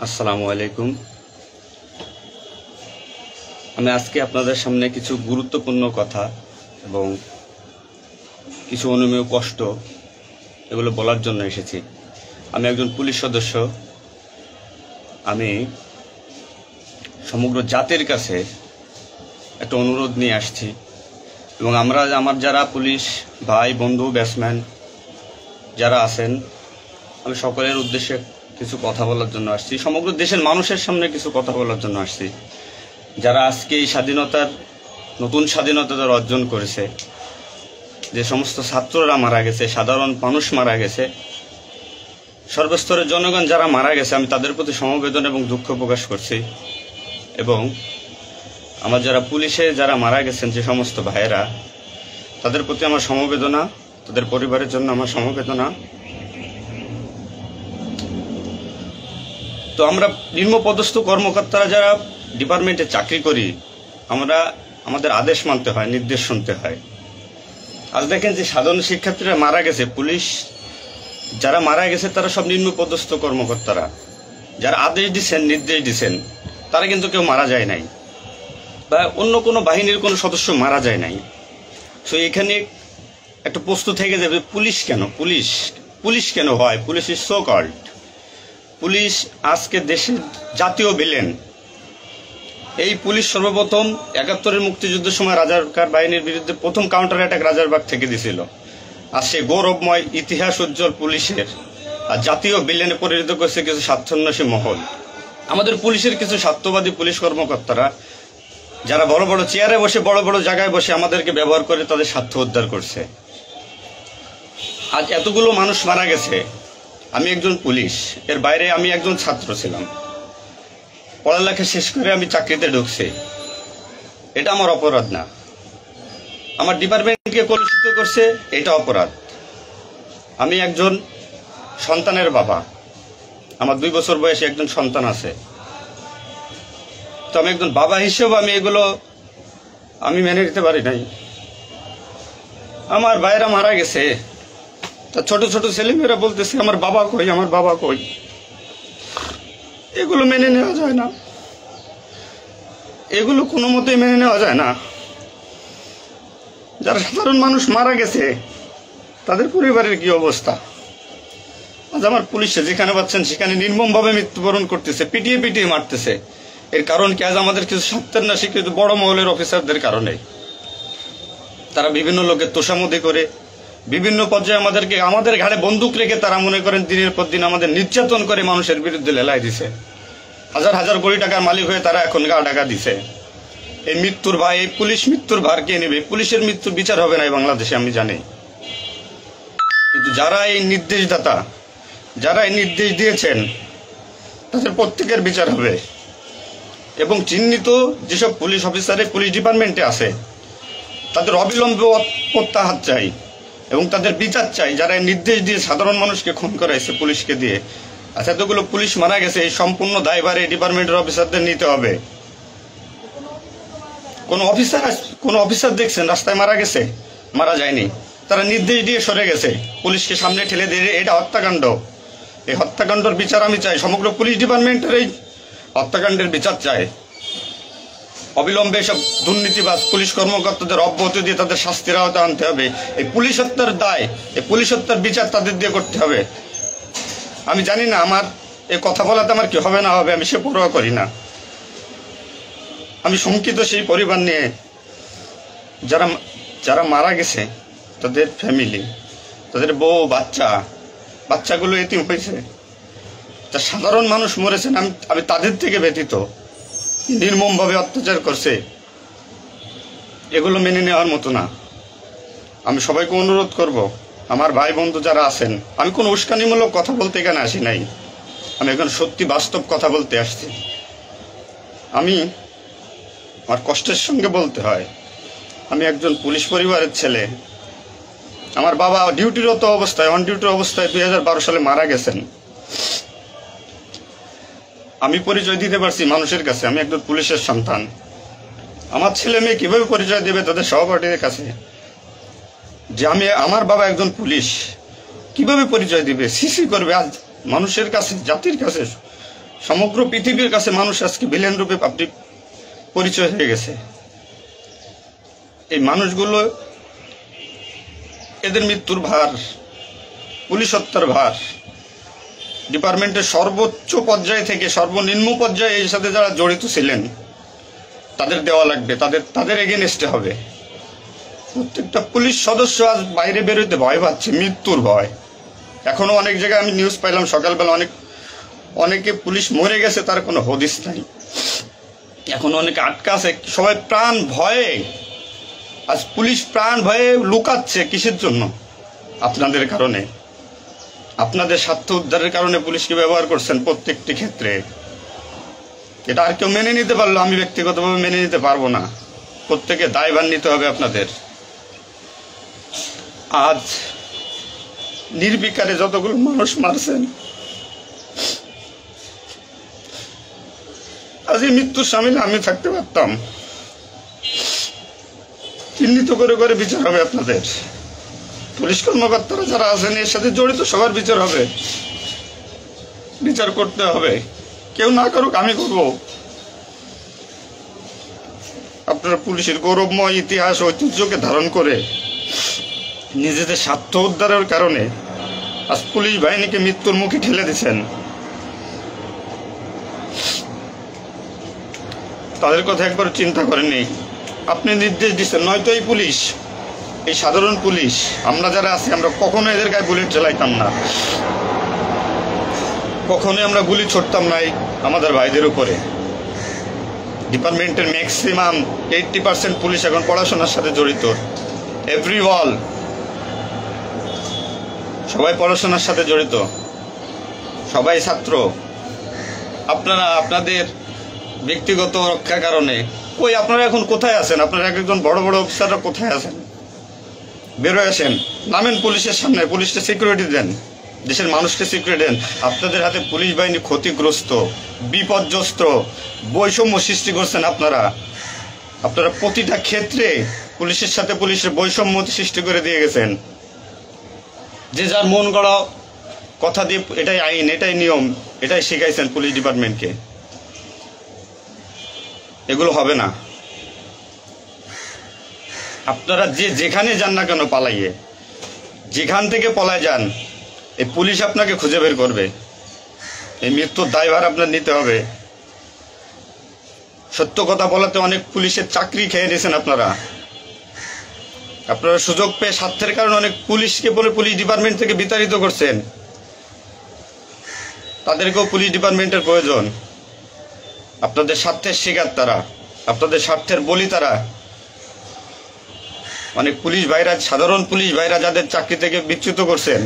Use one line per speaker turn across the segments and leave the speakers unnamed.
আসসালামু আলাইকুম। আমি আজকে আপনাদের সামনে কিছু গুরুত্বপূর্ণ কথা এবং কিছু অনুমেয় কষ্ট এগুলো বলার জন্য এসেছি। আমি একজন পুলিশ সদস্য। আমি সমগ্র জাতির কাছে একটা অনুরোধ নিয়ে আসছি এবং আমার যারা পুলিশ ভাই বন্ধু ব্যাটসম্যান যারা আছেন, আমি সকলের উদ্দেশ্যে কিছু কথা বলার জন্য আসছি। সমগ্র দেশের মানুষের সামনে কিছু কথা বলার জন্য আসছি। যারা আজকে এই নতুন স্বাধীনতা যারা অর্জন করেছে, যে সমস্ত ছাত্ররা মারা গেছে, সাধারণ মানুষ মারা গেছে, সর্বস্তরের জনগণ যারা মারা গেছে, আমি তাদের প্রতি সমবেদনা এবং দুঃখ প্রকাশ করছি। এবং আমার যারা পুলিশে যারা মারা গেছেন যে সমস্ত ভাইয়েরা, তাদের প্রতি আমার সমবেদনা, তাদের পরিবারের জন্য আমার সমবেদনা। তো আমরা নিম্নপদস্থ কর্মকর্তারা যারা ডিপার্টমেন্টে চাকরি করি, আমাদের আদেশ মানতে হয়, নির্দেশ শুনতে হয়। আজ দেখেন যে সাধারণ শিক্ষার্থীরা মারা গেছে, পুলিশ যারা মারা গেছে তারা সব নিম্নপদস্থ কর্মকর্তারা, যারা আদেশ দিচ্ছেন নির্দেশ দিচ্ছেন, তারা কিন্তু কেউ মারা যায় নাই, বা অন্য কোনো বাহিনীর কোনো সদস্য মারা যায় নাই। সো এখানে একটা প্রশ্ন থেকে যাবে, পুলিশ কেন হয়? Police is so called. Police আজকে দেশের জাতীয় ভিলেন। এই পুলিশ সর্বপ্রথম ৭১-এর মুক্তিযুদ্ধের সময় রাজাকার বাহিনীর বিরুদ্ধে প্রথম কাউন্টার অ্যাটাক রাজারবাগ থেকে দিছিল। আর সে গৌরবময় ইতিহাস উজ্জ্বল পুলিশের আর জাতীয় ভিলেনে পরিণত করেছে কিছু স্বার্থান্বেষী মহল। আমাদের পুলিশের কিছু স্বার্থবাদী পুলিশ কর্মকর্তারা যারা বড় বড় চেয়ারে বসে, বড় বড় জায়গায় বসে আমাদেরকে ব্যবহার করে তাদের স্বার্থ উদ্ধার করছে। আজ এতগুলো মানুষ মারা গেছে। আমি একজন পুলিশ, এর বাইরে আমি একজন ছাত্র ছিলাম। পড়ালেখা শেষ করে আমি চাকরিতে ঢুকছি। এটা আমার অপরাধ না। আমার ডিপার্টমেন্টকে কলুষিত করছে, এটা অপরাধ। আমি একজন সন্তানের বাবা, আমার 2 বছর বয়সে একজন সন্তান আছে। তো আমি একজন বাবা হিসেবে আমি মেনে নিতে পারি নাই। আমার ভাইয়েরা মারা গেছে, তা ছোট ছোট ছেলেমেয়েরা বলতেছে আমার বাবা কই। এগুলো মেনে নেওয়া যায় না, এগুলো কোনো মতেই মেনে নেওয়া যায় না। যারা সাধারণ মানুষ মারা গেছে তাদের পরিবারের কি অবস্থা? আজ আমার পুলিশে যেখানে পাচ্ছেন সেখানে নির্মমভাবে মৃত্যুবরণ করতেছে, পিটিয়ে মারতেছে। এর কারণ কি? আজ আমাদের কিছু স্বার্থের না স্বীকৃত বড় মহলের অফিসারদের কারণে। তারা বিভিন্ন লোকের তোষামোদি করে, বিভিন্ন পর্যায়ে আমাদের ঘাড়ে বন্দুক রেখে তারা মনে করেন দিনের পর দিন আমাদের নির্যাতন করে মানুষের বিরুদ্ধে লেলাই দিছে। হাজার হাজার কোটি টাকার মালিক হয়ে তারা এখন গা ঢাকা দিছে। এই মৃত্যুর ভার, এই পুলিশ মৃত্যুর ভার কে নেবে? পুলিশের মৃত্যুর বিচার হবে না এই বাংলাদেশে, আমি জানি। কিন্তু যারা এই নির্দেশদাতা, যারা এই নির্দেশ দিয়েছেন, তাদের প্রত্যেকের বিচার হবে। এবং চিহ্নিত যেসব পুলিশ অফিসারে পুলিশ ডিপার্টমেন্টে আছে, তাদের অবিলম্বে প্রত্যাহার চাই এবং তাদের বিচার চাই, যারা নির্দেশ দিয়ে সাধারণ মানুষকে খুন করাইছে পুলিশকে দিয়ে। আচ্ছা, এতগুলো পুলিশ মারা গেছে, এই সম্পূর্ণ দায়ভার এই ডিপার্টমেন্টের অফিসারদের নিতে হবে। কোন অফিসার দেখছেন রাস্তায় মারা গেছে? মারা যায়নি। তারা নির্দেশ দিয়ে সরে গেছে, পুলিশকে সামনে ঠেলে দিয়ে। এটা হত্যাকাণ্ড। এই হত্যাকাণ্ডের বিচার আমি চাই। সমগ্র পুলিশ ডিপার্টমেন্টের এই হত্যাকাণ্ডের বিচার চাই। অবিলম্বে সব দুর্নীতিবাজ পুলিশ কর্মকর্তাদের অব্যাহতি দিয়ে তাদের শাস্তির আওতায় আনতে হবে। এই পুলিশ হত্যার দায়, এই পুলিশ হত্যার বিচার তাদের দিয়ে করতে হবে। আমি জানি না আমার এই কথা বলাতে আমার কি হবে না হবে, আমি সে পরোয়া করি না। আমি শঙ্কিত সেই পরিবার নিয়ে, যারা মারা গেছে, তাদের ফ্যামিলি, তাদের বউ বাচ্চাগুলো এতিম হয়েছে। তা সাধারণ মানুষ মরেছেন, আমি তাদের থেকে ব্যতীত। নির্মমভাবে অত্যাচার করছে, এগুলো মেনে নেওয়ার মতো না। আমি সবাইকে অনুরোধ করব, আমার ভাই বন্ধু যারা আছেন, আমি কোনো উস্কানিমূলক কথা বলতে এখানে আসি নাই। আমি এখন সত্যি বাস্তব কথা বলতে আসছি। আমার কষ্টের সঙ্গে বলতে হয়, আমি একজন পুলিশ পরিবারের ছেলে। আমার বাবা অন ডিউটির অবস্থায় 2012 সালে মারা গেছেন। আমি পরিচয় দিতে পারছি মানুষের কাছে, আমি একজন পুলিশের সন্তান। আমার ছেলে মেয়ে কিভাবে পরিচয় দেবে তাদের সহপাঠীদের কাছে যে আমার বাবা একজন পুলিশ? কিভাবে পরিচয় দিবে? সিসি করবে? আজ মানুষের কাছে, জাতির কাছে সমগ্র পৃথিবীর কাছে মানুষ আজকে ভিলেন রূপে আপনি পরিচয় হয়ে গেছে। এই মানুষগুলো, এদের মৃত্যুর ভার, পুলিশ হত্যার ভার ডিপার্টমেন্টের সর্বোচ্চ পর্যায়ে থেকে সর্বনিম্ন পর্যায়ে এর সাথে যারা জড়িত ছিলেন তাদের দেওয়া লাগবে, তাদের এগেনস্টে হবে। প্রত্যেকটা পুলিশ সদস্য আজ বাইরে বেরোতে ভয় পাচ্ছে, মৃত্যুর ভয়। এখনো অনেক জায়গায় আমি নিউজ পাইলাম সকালবেলা, অনেকে পুলিশ মরে গেছে, তার কোনো হদিস নাই। এখন অনেকে আটকা আছে, সবাই প্রাণ ভয়ে, আজ পুলিশ প্রাণ ভয়ে লুকাচ্ছে। কিসের জন্য? আপনাদের কারণে, আপনাদের স্বার্থ উদ্ধারের কারণে পুলিশকে ব্যবহার করছেন প্রত্যেকটি ক্ষেত্রে। এটা আর কেউ মেনে নিতে পারলো, আমি ব্যক্তিগতভাবে মেনে নিতে পারবো না। প্রত্যেকে দায়ভার নিতে হবে আপনাদের। আজ নির্বিকারে যতগুলো মানুষ মারছেন, আজ এই মৃত্যুর সামিল আমি থাকতে পারতাম। চিহ্নিত করে করে বিচার হবে আপনাদের। পুলিশ কর্মকর্তারা যারা আছেন এর সাথে জড়িত সবার বিচার হবে, বিচার করতে হবে। কেউ না করুক, আমি করব। আপনারা পুলিশের গৌরবময় ইতিহাস ঐতিহ্যকে ধারণ করে নিজেদের স্বার্থ উদ্ধারের কারণে আজ পুলিশ বাহিনীকে মৃত্যুর মুখে ঠেলে দিচ্ছেন। তাদের কথা একবার চিন্তা করেননি। আপনি নির্দেশ দিচ্ছেন, নয়তো এই পুলিশ, এই সাধারণ পুলিশ, আমরা যারা আছি, আমরা কখনো এদের গায়ে বুলেট চালাইতাম না, কখনোই আমরা গুলি ছড়তাম না আমাদের ভাইদের উপরে। ডিপার্টমেন্টের ম্যাক্সিমাম 80% পুলিশ এখন পড়াশোনার সাথে জড়িত। এভরি ওয়াল, সবাই পড়াশোনার সাথে জড়িত, সবাই ছাত্র। আপনারা আপনাদের ব্যক্তিগত রক্ষার কারণে কই, আপনারা এখন কোথায় আছেন? আপনারা একজন বড় বড় অফিসাররা কোথায় আছেন? বেরোয় আসেন, নামেন পুলিশের সামনে, পুলিশকে সিকিউরিটি দেন, দেশের মানুষকে সিকিউরিটি দেন। আপনাদের হাতে পুলিশ বাহিনী ক্ষতিগ্রস্ত, বিপর্যস্ত, বৈষম্য সৃষ্টি করছেন আপনারা। প্রতিটা ক্ষেত্রে পুলিশের সাথে পুলিশের বৈষম্য সৃষ্টি করে দিয়ে গেছেন। যে যার মন গড়া কথা দিয়ে, এটাই আইন, এটাই নিয়ম, এটাই শিখাইছেন পুলিশ ডিপার্টমেন্টকে। এগুলো হবে না। আপনারা যেখানে যান না কেন, পালাইয়ে, যেখান থেকে পলায় যান, এই পুলিশ আপনাকে খুঁজে বের করবে। এই মৃত্যুর দায়ভার আপনার নিতে হবে। সত্য কথা বলাতে অনেক পুলিশের চাকরি খেয়ে নিয়েছেন আপনারা। আপনারা সুযোগ পেয়ে স্বার্থের কারণে অনেক পুলিশকে বলে পুলিশ ডিপার্টমেন্ট থেকে বিতাড়িত করছেন। তাদেরকেও পুলিশ ডিপার্টমেন্টের প্রয়োজন। আপনাদের স্বার্থের শিকার তারা, আপনাদের স্বার্থের বলি তারা। অনেক পুলিশ ভাইরা, সাধারণ পুলিশ ভাইরা যাদের চাকরি থেকে বিচ্যুত করছেন,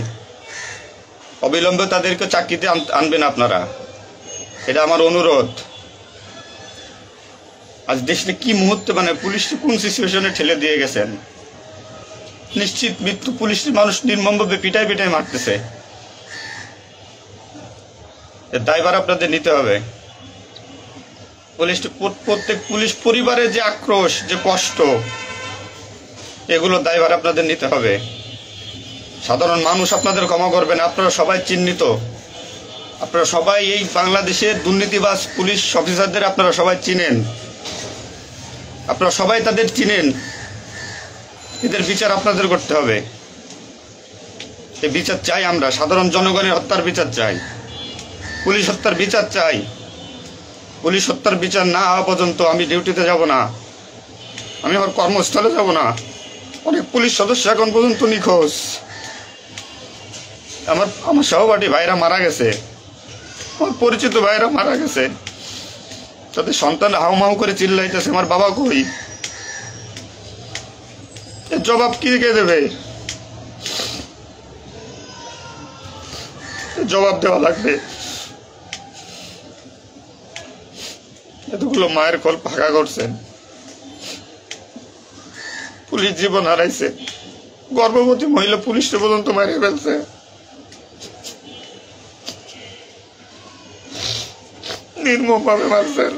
অবিলম্বে তাদেরকে চাকরিতে আনবেন আপনারা। এটা আমার অনুরোধ। আজ দেশে কি মুহূর্তে, মানে পুলিশকে কোন সিচুয়েশনে ঠেলে দিয়ে গেছেন। নিশ্চিত মৃত্যু, পুলিশের মানুষ নির্মমভাবে পিটাই পিটাই মারতেছে। এর দায়ভার আপনাদের নিতে হবে। প্রত্যেক পুলিশ পরিবারের যে আক্রোশ, যে কষ্ট, এগুলো দায়ভার আপনাদের নিতে হবে। সাধারণ মানুষ আপনাদের ক্ষমা করবে না। আপনারা সবাই চিহ্নিত, আপনারা সবাই এই বাংলাদেশের দুর্নীতিবাজ পুলিশ অফিসারদের আপনারা সবাই চিনেন, আপনারা সবাই তাদের চিনেন। এদের বিচার আপনাদের করতে হবে। এই বিচার চাই আমরা, সাধারণ জনগণের হত্যার বিচার চাই, পুলিশ হত্যার বিচার চাই। পুলিশ হত্যার বিচার না হওয়া পর্যন্ত আমি ডিউটিতে যাব না, আমি আমার কর্মস্থলে যাব না। অনেক পুলিশ সদস্য এখন পর্যন্ত নিখোঁজ। আমার সহপাঠী ভাইরা মারা গেছে, আমার পরিচিত ভাইরা মারা গেছে। তাদের সন্তান হাউমাউ করে চিল্লাইতেছে, আমার বাবা কই? এর জবাব কি কে দেবে? জবাব দেওয়া লাগবে। এতগুলো মায়ের কোল ফাঁকা করছেন, পুলিশ জীবন হারাইছে, গর্ভবতী মহিলা পুলিশকে পর্যন্ত মারে ফেলছে। নির্মমভাবে মারছেন।